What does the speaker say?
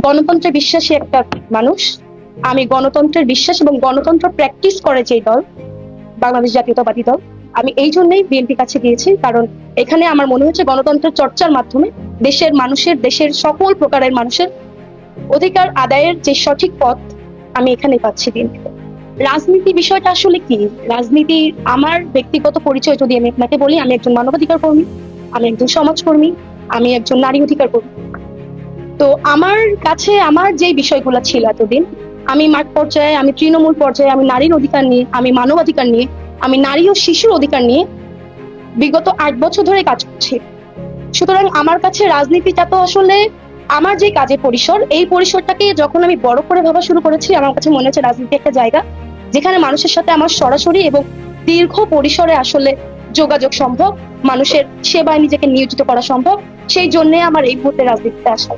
গণতন্ত্রে বিশ্বাসী একটা মানুষ। আমি গণতন্ত্রের বিশ্বাস এবং গণতন্ত্র প্র্যাকটিস করে যে দল, বাংলাদেশ জাতীয়তাবাদী দল, আমি এই জন্যই বিএনপি কাছে গিয়েছি, কারণ এখানে আমার মনে হচ্ছে গণতন্ত্রের চর্চার মাধ্যমে দেশের মানুষের, দেশের সকল প্রকারের মানুষের অধিকার আদায়ের যে সঠিক পথ আমি এখানে পাচ্ছি বিএনপি। রাজনীতি বিষয়টা আসলে কি? রাজনীতি, আমার ব্যক্তিগত পরিচয় যদি আমি আপনাকে বলি, আমি একজন মানবাধিকার কর্মী, আমি একজন সমাজকর্মী, আমি একজন নারী অধিকার কর্মী। তো আমার কাছে আমার যে বিষয়গুলো ছিল এতদিন, আমি মাঠ পর্যায়ে, আমি তৃণমূল পর্যায়ে, আমি নারীর অধিকার নিয়ে, আমি মানবাধিকার নিয়ে, আমি নারী ও শিশুর অধিকার নিয়ে বিগত 8 বছর ধরে কাজ করছি। সুতরাং আমার কাছে রাজনীতিটা তো আসলে আমার যে কাজের পরিসর, এই পরিসরটাকে যখন আমি বড় করে ভাবা শুরু করেছি, আমার কাছে মনে হচ্ছে রাজনীতি একটা জায়গা যেখানে মানুষের সাথে আমার সরাসরি এবং দীর্ঘ পরিসরে আসলে যোগাযোগ সম্ভব, মানুষের সেবায় নিজেকে নিয়োজিত করা সম্ভব। সেই জন্য আমার এই মুহূর্তে রাজনীতিতে আসা।